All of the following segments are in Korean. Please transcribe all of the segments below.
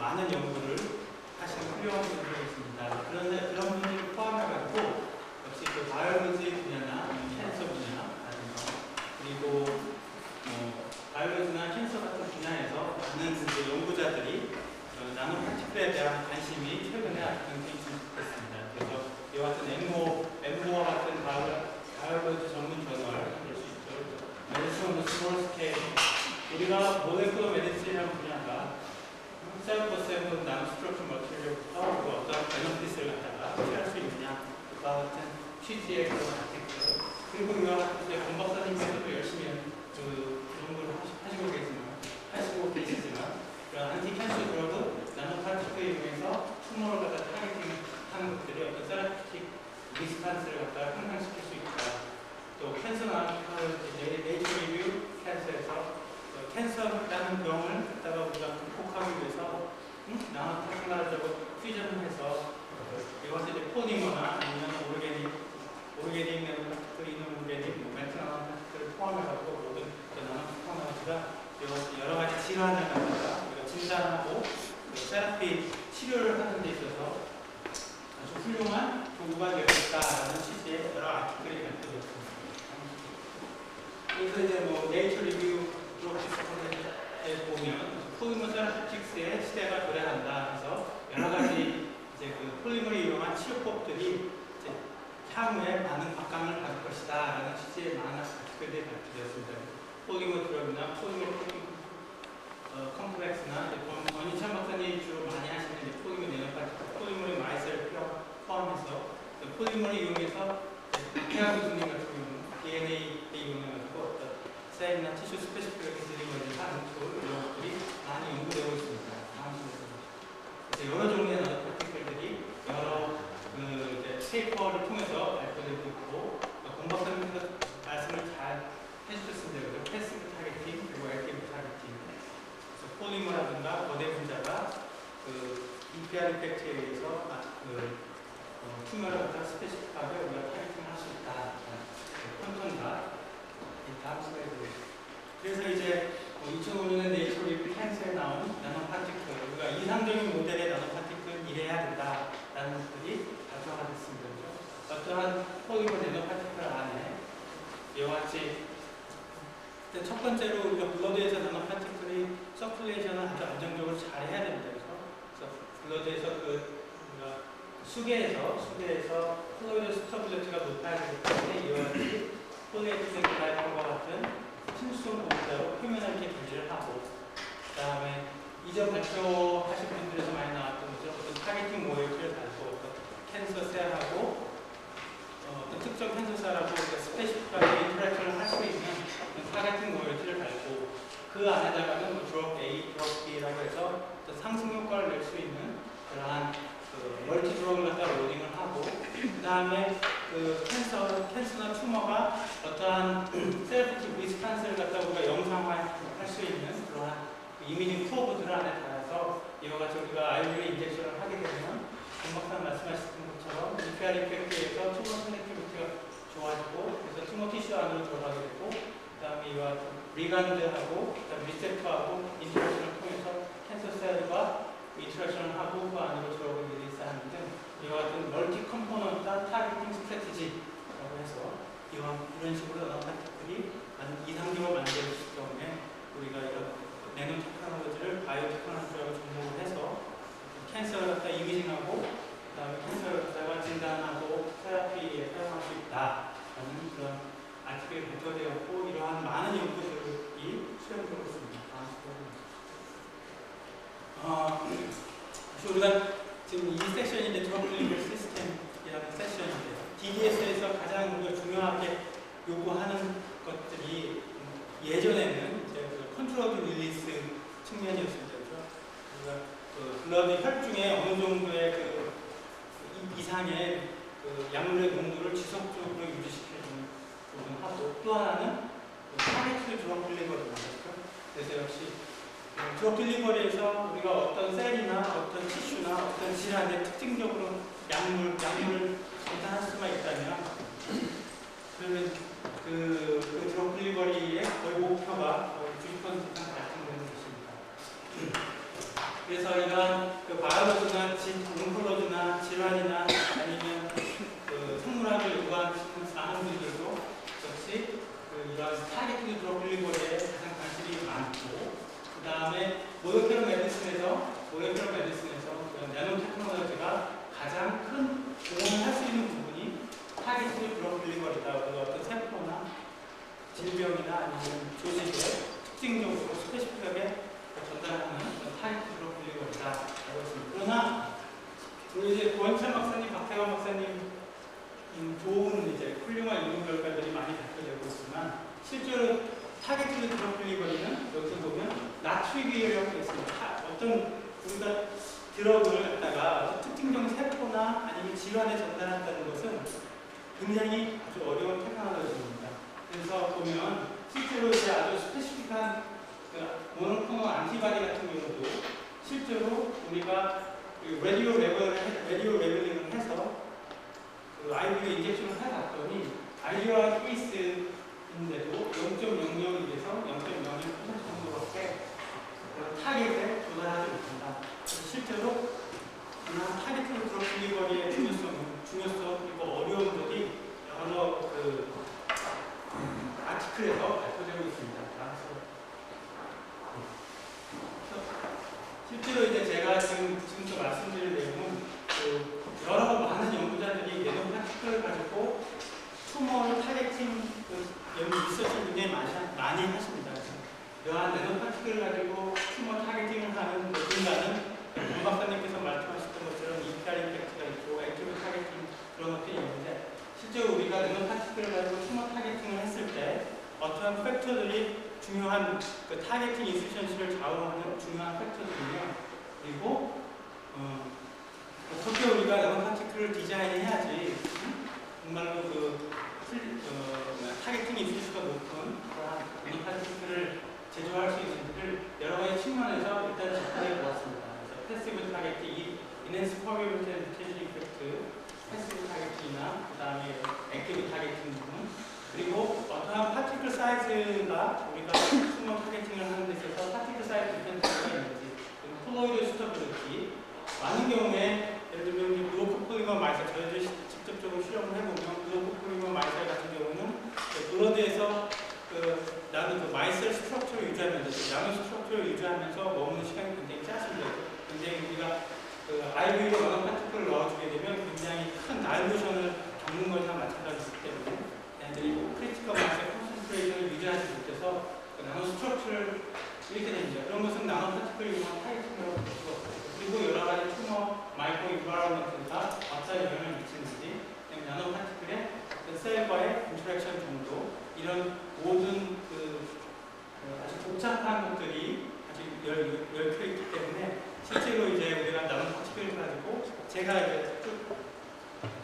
많은 연구를 하시는 훌륭한 분들이 있습니다. 그런데 그런 분들을 포함해가지고 역시 그 바이올로지 분야나 캔서 분야 그리고 바이올로지나 캔서 같은 분야에서 많은 이제 연구자들이 나노 파티클에 대한 관심이 최근에 아주 굉장히 증폭했습니다. 그래서 이와 같은 엠모와 같은 바이올로지 전문 저널 볼 수 있죠. 메디슨 오브 스몰 스케일 우리가 모레큘러 메디슨이라는 분야가 셀 퍼센트 나노 스트럭처 머티리얼부터 어떤 베너피스를 갖다가 취할 수 있느냐 그와 같은 취지의 그런 아티클 그리고 이와 같은 권 박사님께서도 열심히 연구를 하시고 계시지만 그런 안티캔서 드러그 나노 파티클을 이용해서 튜머를 갖다 타겟팅하는 것들이 어떤 세라피틱 리스판스를 갖다가 향상시킬 수 있다. 또 캔서나 네이처 리뷰 캔서에서 캔서라는 병을 갖다가 우리가 극복하기 위해서 나노 파티클을 퓨전을 해서 이것을 이제 포니머나 아니면 오르게닉 이노오르게닉 메트나노 파티클을 포함해가지고 모든 나노 테크놀로지가 여러 가지 질환을 갖다가 우리가 진단하고 세라피 치료를 하는 데 있어서 아주 훌륭한 도구가 되었다라는 취지의 여러 아티클이 발표되었습니다. 그래서 이제 네이처 리뷰 프로젝트에 보면 폴리머 세라피틱스의 시대가 도래한다 해서 여러 가지 이제 그 폴리머를 이용한 치료법들이 이제 향후에 많은 각광을 받을 것이다라는 취지의 많은 아티클들이 발표되었습니다. 폴리머 드럼이나 폴리머 컴플렉스나 권희찬 박사님이 주로 많이 하시는 폴리머 네노파티클, 폴리머의 마이셀을 포함해서 폴리머를 이용해서 태아 교수님 같은 경우는 DNA를 이용해가지고 어떤 셀이나 티슈 스페시픽하게 드리버리를 하는 이런 것들이 많이 연구되고 있습니다. 그래서 여러 종류의 나노파티클들이 여러 페이퍼를 통해서 발표되고 있고 권 박사님께서 말씀을 잘 해주셨습니다. 패시브 타겟팅 그리고 액티브 타겟팅 폴리머라든가 거대 분자가 EPR 이펙트에 의해서 튜머를 갖다 스페시픽하게 우리가 타겟팅할 수 있다. 컨턴과 다음 슬라이드. 그래서 이제 2005년에 네이처 리뷰 캔서에 나온 나노 파티클 우리가 이상적인 모델의 나노 파티클은 이래야 된다라는 것들이 발표가 됐습니다. 어떠한 폴리머 나노 파티클 안에 이와 같이 첫 번째로 우리가 블러드에서 나노 파티클이 서큘레이션을 아주 안정적으로 잘 해야 됩니다. 그래서 블러드에서 수계에서 플로이드 스터빌리티가 높아야 되기 때문에 이와 같이 폴리에틸렌 글라이콜과 같은 침수성 공자로 표면을 이렇게 분리를 하고 그 다음에 이전 발표하신 분들에서 많이 나왔던 거죠. 어떤 타겟팅 모이티를 달고 어떤 캔서 셀하고 어떤 특정 캔서 셀하고 스페시픽하게 인터랙션을 할 수 있는 타겟팅 모이티를 달고 그 안에다가는 드롭 A, 드롭 B라고 해서 상승 효과를 낼 수 있는 그러한 멀티 드롭을 갖다 로딩을 하고 그 다음에 캔서나 튜머가 어떠한 세라피틱 리스판스를 갖다 우리가 영상화할 수 있는 그러한 이미징 프로브들 안에 따라서 이와 같이 우리가 아이오리 인젝션을 하게 되면 김박사님 말씀하셨던 것처럼 EPR 이펙트에서 튜머 커넥티비티가 좋아지고 그래서 튜머 티슈 안으로 들어가게 되고 그 다음에 이와 리간드하고 리셉터하고 인터랙션을 통해서 캔서 셀과 인터랙션을 하고 그 안으로 들어오게 리리스하는 등 이와 같은 멀티 컴포넌트 타겟팅 스트래티지라고 해서 이런 식으로 나노 파티클이 이상적으로 만들어지기 때문에 우리가 이런 내노 테크놀로지를 바이오 테크놀로지라고 접목을 해서 캔서를 갖다 이미징하고 그 다음에 캔서를 갖다가 진단하고 테라피에 사용할 수 있다라는 그런 아티클이 발표되었고 이러한 많은 연구들이 수행되고 있습니다. 우리가 지금 이 세션인데 드러그 딜리버리 시스템이라는 세션인데요. DDS에서 가장 우리가 중요하게 요구하는 것들이 예전에는 이제 컨트롤 릴리스 측면이었습니다. 그래서 블러드 혈중에 어느 정도의 이상의 약물의 농도를 지속적으로 유지시켜주는 부분하고 또 하나는 타겟 드러그 딜리버리입니다. 그래서 역시 드러그 딜리버리에서 우리가 어떤 셀이나 어떤 티슈나 어떤 질환에 특징적으로 약물을 전달할 수만 있다면 그러면 그 드러그 딜리버리의 거의 목표가 거의 90% 이상 달성되는 것입니다. 그래서 그래서 이런 그 바이러스나 웅콜로즈나 질환이나 아니면 그 생물학을 요구하시는 많은 분들도 역시 그 이런 타겟 드러글리버리에 가장 관심이 많고, 그 다음에 모lecular medicine에서 그 나노 테크놀로지가 가장 큰 도움을 할 수 있는 부분이 타겟 드러글리버리다. 어떤 세포나 질병이나 아니면 조직의 특징적으로 스페시픽하게 전달하는 타겟 드러글리버리다 라고 했습니다. 그러나 우리 이제 고원찬 박사님, 박태환 박사님 좋은 이제 훌륭한 연구 결과들이 많이 발표되고 있지만, 실제로 타겟 드러글리버리는 여기서 보면 나트리비라고 있습니다. 어떤 우리가 드러그를 갖다가 특징적인 세포나 아니면 질환에 전달한다는 것은 굉장히 아주 어려운 테크놀로지입니다. 그래서 보면 실제로 이제 아주 스페시픽한 모노클로널 안티바디 같은 경우도 실제로 우리가 라디오 레벨링을 해서 그 아이비가 인젝션을 해봤더니 아이디어한 케이스인데도 0.00에서 0.01% 정도밖에 타겟에 도달하지 못한다. 실제로 타겟 드러글리버리의 중요성 그리고 어려움들이 여러 그 아티클에서 발표되고 있습니다. 실제로 이제 제가 지금부터 말씀드릴 내용은 그 여러 많은 연구자들이 내노 파티클을 가지고 투머를 타겟팅 리서치를 굉장히 많이 하십니다. 이러한 내노 파티클을 가지고 투머 타겟팅을 하는 누군가는 권 박사님께서 말씀하셨던 것처럼 EPR 임팩트가 있고 액티브 타겟팅 그런 것들이 있는데, 실제로 우리가 내노 파티클을 가지고 투머 타겟팅을 했을 때 어떠한 팩터들이 중요한 그 타겟팅 인피션시를 좌우하는 중요한 팩터들이며, 그리고 어떻게 우리가 나노 파티클을 디자인해야지 정말로 그 타겟팅 인피션시가 높은 그러한 나노 파티클을 제조할 수 있는지를 여러 가지 측면에서 일단 접근해 보았습니다. 그래서 패시브 타겟팅, 인핸스 퍼메이블 테이션 이펙트, 패시브 타겟팅이나 그 다음에 액티브 타겟팅 부분, 그리고 어떠한 파티클 사이즈가 우리가 투머 타겟팅을 하는 데 있어서 파티클 사이즈 디펜스가 있는지, 그리고 콜로이드 수터빌리티, 많은 경우에 예를 들면 블로크 폴리머 마이셀, 저희들이 직접적으로 실험을 해보면 블로크 폴리머 마이셀 같은 경우는 블러드에서 나는 그 마이셀 스트럭처를 유지하면서 나노 스트럭처를 유지하면서 머무는 시간이 굉장히 짧습니다. 굉장히 우리가 그 IV로 나노 파티클을 넣어주게 되면 굉장히 큰 다이루션을 겪는 것이랑 마찬가지이기 때문에 그리고 크리티컬 마스의 콘센트레이션을 유지하지 못해서 그 나노 스트럭처를 이렇게 됩니다. 그런 것은 나노 파티클을 이용한 타겟팅이라고 볼 수가 없어요. 그리고 여러 가지 투머, 마이크로 인바이러먼트가 어떤 영향을 미치는지, 나노 파티클의 그 셀과의 인터랙션 정도, 이런 모든 아주 복잡한 것들이 아주 얽혀 있기 때문에 실제로 이제 우리가 나노 파티클을 가지고 제가 이제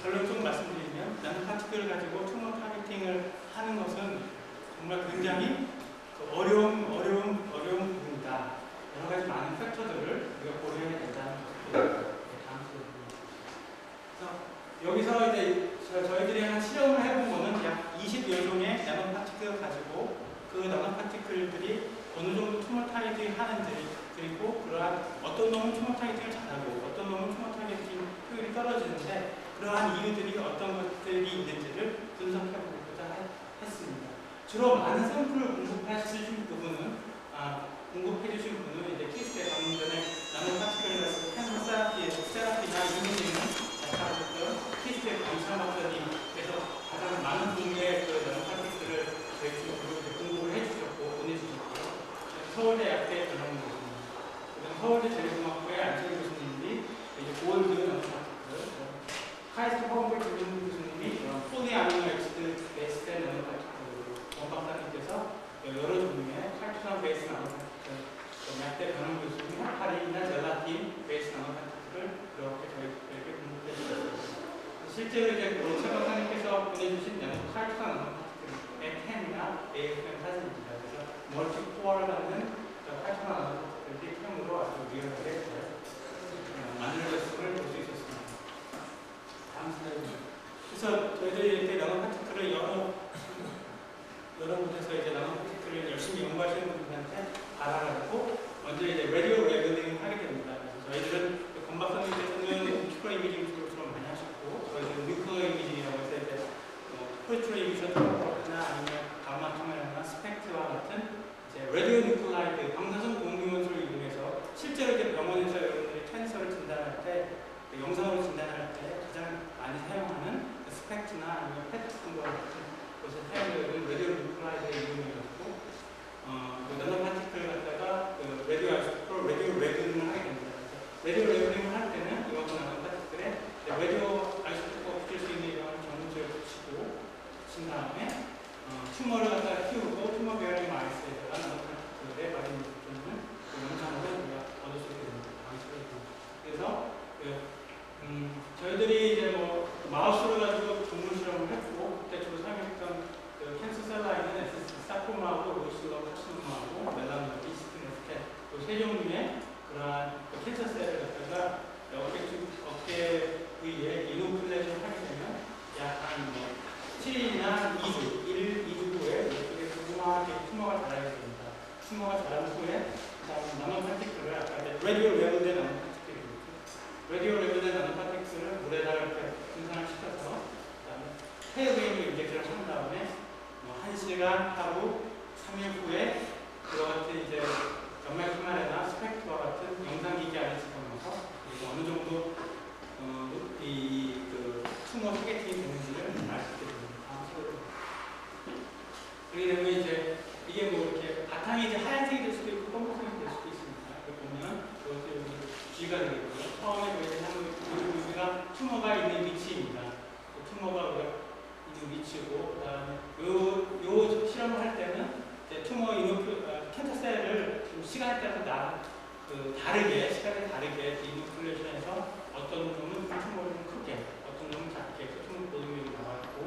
결론적으로 말씀드리면 나노 파티클을 가지고 투머 타겟팅을 하는 것은 정말 굉장히 어려운 부분이다. 여러 가지 많은 팩터들을 우리가 고려해야 된다는 것을 다음 슬라이드입니다. 그래서 여기서 이제 저희들이 한 실험을 해본 거는 약 20여 종의 나노 파티클을 가지고 그 나노 파티클들이 어느 정도 투머 타겟팅을 하는지, 그리고 그러한 어떤 놈은 투머 타겟팅을 잘하고 어떤 놈은 투머 타겟팅 효율이 떨어지는데 그러한 이유들이 어떤 것들이 있는지를 분석해보고자 했습니다. 주로 많은 샘플을 공급해주신 분은 이제 키스에 방금 전에 나노 파티클을 가지고 세라피나 이미징을 작성하셨던 키스의 강찬 박사님께서 가장 많은 종류의 그 나노 파티클을 저희 쪽으로 공급을 해주셨고 보내주셨고요. 서울대학교의 전형무 교수님, 그다음 서울대 재료공학부의 안철희 교수님이 이제 골드 나노 파티클, 카이스트 허블 교수님이 폴리아미노 엑시드 베이스된 나노 파티클, 권 박사님께서 여러 종류의 칼슘 베이스 나노 파티클, 약대 변형 교수님 파리나 젤라틴 베이스 나노 파티클을 이렇게 저희에게 공급해 주셨습니다. 실제로 이제 권 박사님께서 보내주신 칼슘 나노 파티클의 캠이나 AFM 사진입니다. 그래서 멀티코어를 갖는 칼슘 나노 파티클이 캠으로 아주 리얼하게 만들어졌음을 볼 수 있었습니다. 다음 슬라이드입니다. 그래서 저희들이 이렇게 나노 파티클을 여러 곳에서 이제 나노 파티클을 열심히 연구하시는 분들한테 알아가지고 먼저 이제 라디오 레벨링을 하게 됩니다. 그래서 실제로 이제 병원에서 여러분들이 캔서를 진단할 때, 영상으로 진단할 때 가장 많이 사용하는 스펙트나 아니면 페트 같은 것을 사용되는 라디오 뉴클라이드의 이름이었고, 나노 파티클 갖다가 라디오 아이소토프로 라디오 레그닝을 하게 됩니다. 라디오 레그닝을 할 때는 이와 같은 나노 파티클에 라디오 아이소토프가 붙일 수 있는 이런 전문지를 붙이고, 붙인 다음에 튜머를 갖다가 키우고 튜머 베어링 마이스에다가 나노 파티클에 마린 붙는 영상으로 우리가 얻을 수 있게 됩니다. 그래서 저희들이 이제 뭐 마우스를 가지고 동물 실험을 했고, 그때 주로 사용했던 캔서 셀라인은 사코마하고 로이슬러 카시노마하고 멜라노마, 이스트네스테 세 종류의 그러한 캔서 셀을 갖다가 어깨 부위에 이노플레이션 하게 되면 약 한 7일이나 2주, 2주 후에 이쪽에 조그맣게 튜머가 자라게 됩니다. 튜머가 자란 후에 나노 파티클을 아까 라디오 레벨된 나노 파티클입니다. 라디오 레벨된 나노 파티클을 물에다가 이렇게 분산을 시켜서 헤어웨이브 인젝션을 한 다음에 1시간, 하루, 3일 후에 그와 같은 이제 연말 카메라나 스펙트와 같은 영상기기 안에 집어넣어서 어느 정도 튜머 타겟팅이 되는지를 알 수 있게 됩니다. 그렇게 되면 이제 이게 뭐 이렇게 바탕이 이제 하얀색이 될 수도 있고 검은색이 될 수도 있습니다. 이렇게 보면 그것이 G가 되겠고요. 처음에 우리가 튜머가 있는 위치입니다. 튜머가 있는 위치고, 그 다음에 요 실험을 할 때는 이제 튜머 캔서 셀을 시간에 따라서 다르게, 시간에 다르게 이노플레이션해서 어떤 놈은 튜머를 좀 크게, 어떤 놈은 작게 튜머 보듬이 나와있고,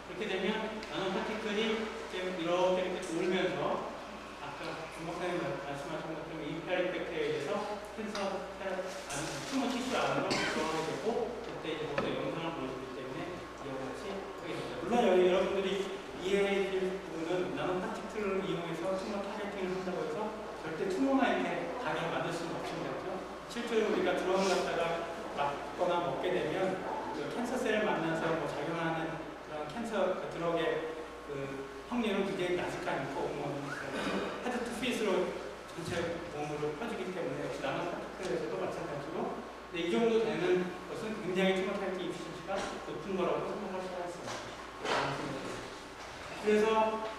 그렇게 되면 나노 파티클이 이렇게 돌면서 아까 김박사님 말씀하신 것처럼 인파리 팩터에 의해서 캔서 튜머 티슈 안으로 들어가게 되고, 그때 이제 거기서 영상을 보여주기 때문에 이와 같이 하게 됩니다. 물론 여러분들이 이해해 줄 부분은 나노 파티클을 이용해서 튜머 타겟팅을 한다고 해서 절대 튜머나 이렇게 가게 만들 수는 없습니다. 실제로 우리가 드럼을 갖다가 맞거나 먹게 되면 캔서 셀을 만나서 작용하는 그런 캔서 드럭의 확률은 굉장히 낮을까 않고 헤드 투 핏으로 전체 몸으로 퍼지기 때문에 역시 나노 파티클에서도 마찬가지로, 근데 이 정도 되는 것은 굉장히 튜머 타겟팅 이피션시가 높은 거라고 생각할 수가 있습니다. 그래서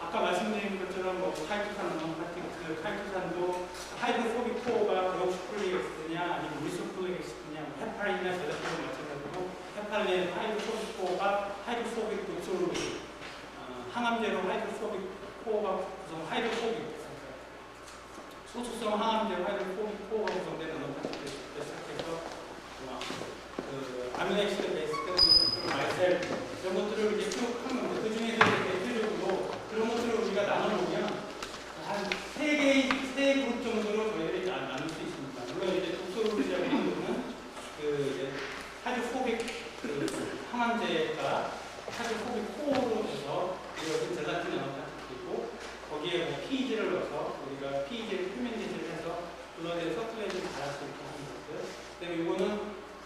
아까 말씀드린 것처럼 카이토산 나노 파티클, 카이토산도 하이드로포빅 코어가 그로프플릭 엑시드냐 아니면 리소플릭 엑시드냐, 헤파린이나 제라틴도 마찬가지고, 헤파린의 하이드로포빅 코어가 하이드로포빅 독소로 항암제로 하이드로포빅 코어가 구성, 하이드로포빅 소수성 항암제로 하이드로포빅 코어가 구성된 나노 파티클을 시작해서 아미노액시드 베이스 말셀 이런 것들을 이제 쭉 하면 그 중에서 대표적으로 그런 것들을 우리가 나눠보면 한 3 그룹 정도로 저희들이 나눌 수 있습니다. 물론 이제 독소를 하는 거는 이제 하이드로포빅 항암제가 하이드로포빅 코어로 돼서 이것은 젤라틴 나노 파티클이고, 거기에 PEG를 넣어서 우리가 PEG를 표면제질을 해서 블러드에 서큘레이션을 잘할 수 있게 하는 것들. 그다음에 이거는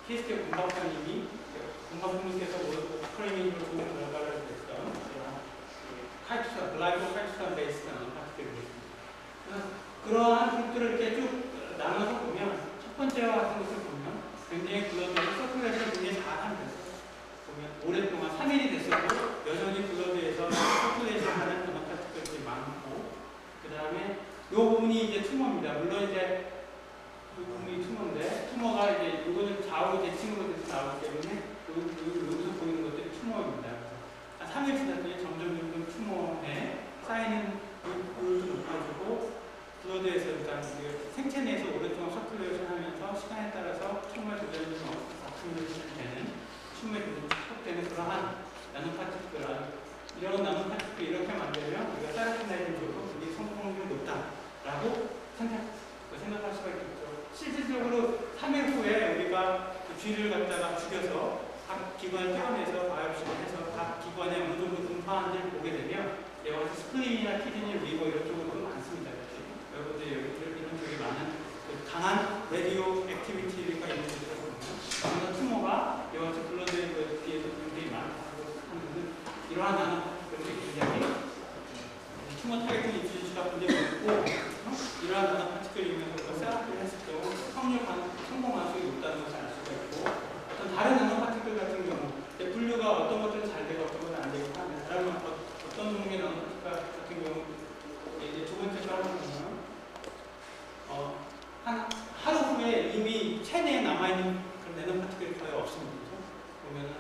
KSK 공방님께서 크레밍으로 좋은 결과를 냈던 카이토산, 글라이코 카이토산 베이스 나노 파티클입니다. 그러한 그룹들을 이렇게 쭉 나눠서 보면 첫 번째와 같은 것을 보면 굉장히 블러드에 서큘레이션을 굉장히 잘하는 보면 오랫동안 3일이 됐어도 여전히 블러드에서 서큘레이션 하는 나노 파티클들이 많고, 그 다음에 이 부분이 이제 튜머입니다. 물론 이제 이 부분이 튜머인데, 튜머가 이제 이거는 좌우 대칭으로 돼서 나오기 때문에 여기서 보이는 것들이 튜머입니다. 한 3일 지났더니 점점 튜머에 쌓이는 율도 높아지고, 블러드에서 일단 생체 내에서 오랫동안 서큘레이션 하면서 시간에 따라서 튜머의 조절이 좀 되는, 튜머에 축적되는 그러한 나노 파티클, 이런 나노 파티클 이렇게 만들면 우리가 사이토나이딘 쪽으로 굉장히 성공률이 높다라고 생각할 수가 있겠죠. 실질적으로 3일 후에 우리가 쥐를 갖다가 죽여서 각 기관을 떼어내서 바이옵시를 해서 각 기관에 어느 정도 분포하는지를 보게 되면 여기 스플린이나 키드니, 리버 이런 쪽으로 많습니다. 여러분들이 이런 쪽에 많은 강한 레디오 액티비티가 있는 곳이라고 보면 튜머가 여기 같이 블러드에 비해서 굉장히 많다고 하는 이러한 나노 파티클이 굉장히 튜머 타겟팅 이피션시가 굉장히 높고, 이러한 나노 나노 파티클을 이용해서 세라피를 했을 경우 성공 가능성이 높다는 것을 알 수가 있고, 어떤 다른 나노 파티클 같은 경우 분류가 어떤 것들은 잘 되고 어떤 것은 안 되고 하는 어떤 종류의 나노 파티클 같은 경우 이제 두 번째 거 보면 한 하루 후에 이미 체내에 남아있는 그런 나노 파티클이 거의 없습니다. 보면은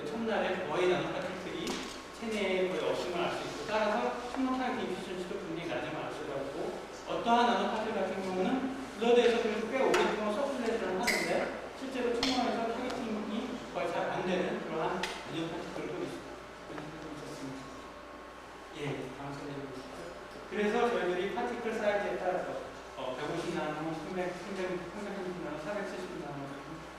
첫날에 거의 나노 파티클이 체내에 거의 없음을 알 수 있고, 따라서 튜머 타겟 이피션시도 굉장히 낮음을 알 수가 있고, 어떠한 나노 파티클 같은 경우는 블러드에서 그래도 꽤 오랫동안 서큘레이션을 하는데 실제로 튜머에서 타겟팅이 거의 잘 안 되는 그러한 나노 파티클도 있었습니다. 예, 다음 슬라이드 보시죠. 그래서 저희들이 파티클 사이즈에 따라서 150나노, 300나노, 470나노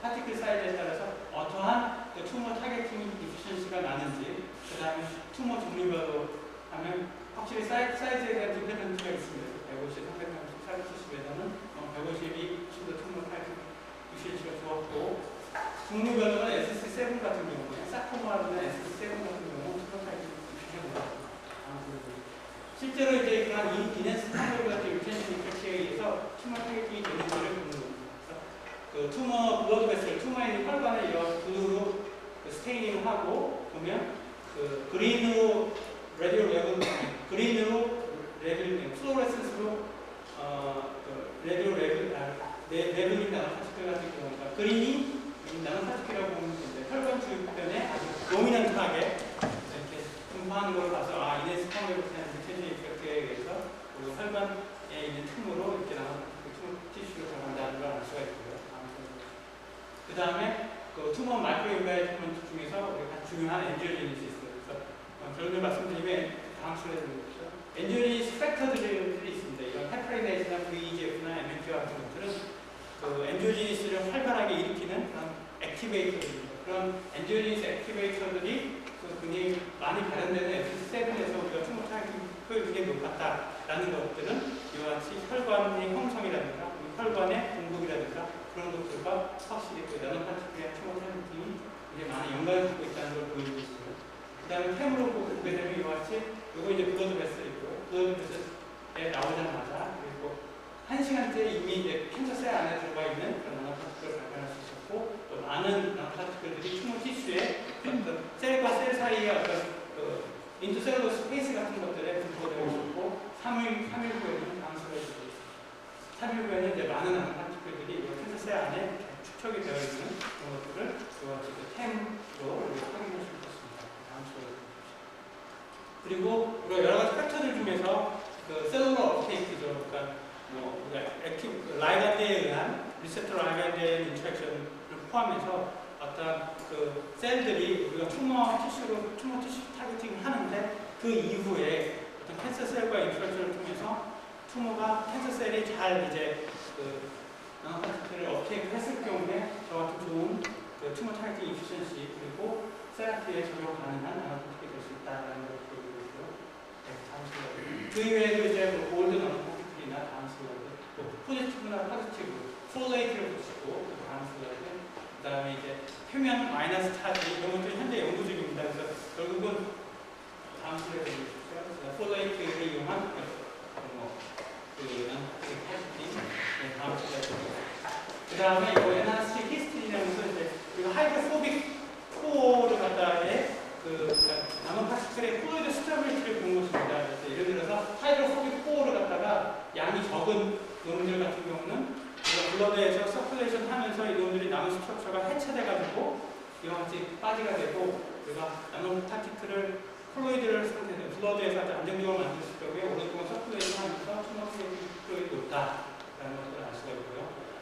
파티클 사이즈에 따라서 어떠한 튜머 타겟팅 이피션시가 나는지, 그 다음에 튜머 종류별로 하면 확실히 사이즈에 대한 디펜던트가 있습니다. 150, 330, 470에서는 150이 좀 더 튜머 타겟팅 이피션시가 좋았고, 종류별로는 SC7 같은 경우에 사코마나 SC7 같은 경우 튜머 타겟팅 이피션시가 좋았고, 실제로 이제 그런 이네스 판별 같은 유텐션 이펙트에 의해서 튜머 타겟팅이 되는지를 보는 겁니다. 그 튜머 블러드 베슬, 튜머에 있는 혈관을 이런 블루로 스테이닝을 하고 보면 그 그린으로 레디오 레벨, 그린으로 레벨, 플로레센스로 레디오 레벨인 나노 파티클 같은 경우가 그린이 나노 파티클이라고 보면 되는데 혈관 주변에 아주 도미넌트하게 이렇게 분포하는 걸 봐서 이네스 판별 같은 유텐션 이펙트에 의해서 그리고 혈관에 있는 틈으로 이렇게 나노 파티클 티슈로 들어간다는 걸 알 수가 있고요. 그 다음에 그 튜머 마이크로 인바이트먼트 중에서 우리가 중요한 엔지오제니스 있어요. 그래서 결론을 말씀드리면 다음 슬라이드 보시죠. 엔지오제니스 팩터들이 있습니다. 이런 헤파리네이즈나 VEGF나 MMP와 같은 것들은 그 엔지오제니스를 활발하게 일으키는 그런 액티베이터들입니다. 그런 엔지오제니스 액티베이터들이 굉장히 많이 발현되는 F7에서 우리가 튜머 타겟팅 효율이 굉장히 높았다라는 것들은 이와 같이 혈관의 형성이라든가 혈관의 공급이라든가 그런 것들과 확실히 그 나노 파티클의 튜머 타겟팅이 굉장히 많은 연관을 갖고 있다는 걸 보여주고 있어요. 그 다음에 템으로 보게 되면 이와 같이 이거 이제 블러드 베슬이고요. 블러드 베슬에 나오자마자 그리고 1시간째 이미 이제 캔서셀 안에 들어가 있는 그런 나노 파티클을 발견할 수 있었고, 또 많은 나노 파티클들이 튜머 티슈에 어떤 셀과 셀 사이에 어떤 인터셀러 스페이스 같은 것들에 분포되어 있었고, 3일 후에는 다음 슬라이드 3일 후에는 이제 많은 나노 파티클들이 캔서셀 안에 축적이 되어 있는 그런 것들을 이와 같이 템으로 확인할 수 있었습니다. 다음 슬라이드. 그리고 우리가 여러 가지 팩터들 중에서 그 셀룰러 업테이크죠. 그러니까 우리가 액티브 라이간드에 의한 리셉터 라이간드의 인터랙션을 포함해서 어떤 그 셀들이 우리가 튜머 티슈 타겟팅을 하는데 그 이후에 어떤 캔서 셀과 인터랙션을 통해서 튜머가 캔서 셀이 잘 이제 그 나노 파티클을 업테이크 했을 경우에 저와 같은 좋은 그 튜머 타겟팅 이피션시 그리고 세라피에 적용 가능한 나노 파티클이 될 수 있다는 걸 보여주고 있고요. 네, 다음 슬라이드. 그 이외에도 이제 골드 나노 파티클이나 다음 슬라이드, 포지티브나 포지티브, 플레이트를 보시고 다음 슬라이드. 그 다음에 이제 표면 마이너스 차지 이런 것들이 현재 연구 중입니다. 그래서 결국은 다음 슬라이드 보시죠. 플레이트를 이용한 다음 슬라이드. 그 다음에 이거 엔하스틱 히스트리라면서 이제 이거 하이드로포빅 코어를 갖다에 그 나노 파티클의 플루이드 스테빌리티를 보는 것입니다. 그래서 예를 들어서 하이드로포빅 코어를 갖다가 양이 적은 놈들 같은 경우는 블러드에서 서큘레이션 하면서 이 놈들이 나노 스트럭처가 해체돼가지고 이와 같이 빠지가 되고 우리가 나노 파티클을 플루이드를 상태로 블러드에서 아주 안정적으로 만들었을 경우에 오랫동안 서큘레이션 하면서 튜머 플루이드 높다라는 것을 알 수가 있고요.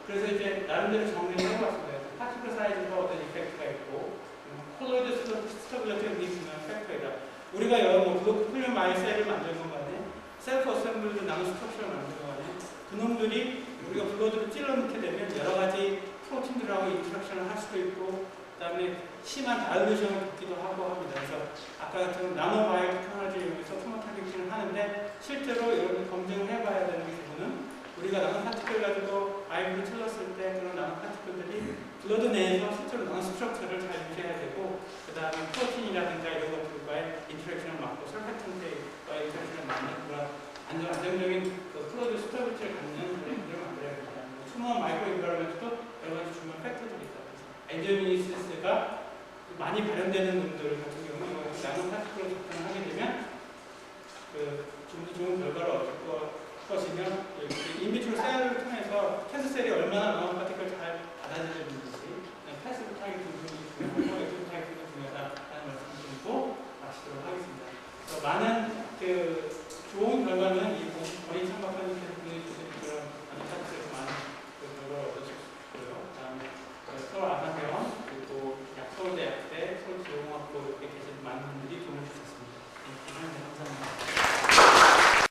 그래서 이제 나름대로 정리를 해봤습니다. 파티클 사이즈가 어떤 이펙트가 있고 콜로이드 스테빌리티가 있는 팩터이다. 우리가 여러 블루클리어 마이셀을 만든 것 간에 셀프 어셈블드 나노 스트럭처를 만든 것 간에 그놈들이 우리가 블러드를 찔러 넣게 되면 여러 가지 프로틴들하고 인터랙션을 할 수도 있고, 그 다음에 심한 다이루션을 받기도 하고 합니다. 그래서 아까 같은 나노 바이오 테크놀로지를 이용해서 튜머 타겟팅을 하는데 실제로 이런 검증을 해봐야 되는 부분은 우리가 나노 파티클 가지고 아이를 찔렀을 때 그런 나노 파티클들이 블러드 내에서 실제로 나노 스트럭처를 잘 유지해야 되고, 그 다음에 프로틴이라든가 이런 것들과의 인터랙션을 막고 설팩턴트와의 인터랙션을 막는 그런 안정적인 그 플러드 스테빌리티를 벤저민 스트레스가 많이 발현되는 놈들 같은 경우는 나노 파티클로 접근을 하게 되면 좀 더 좋은 결과를 얻을 것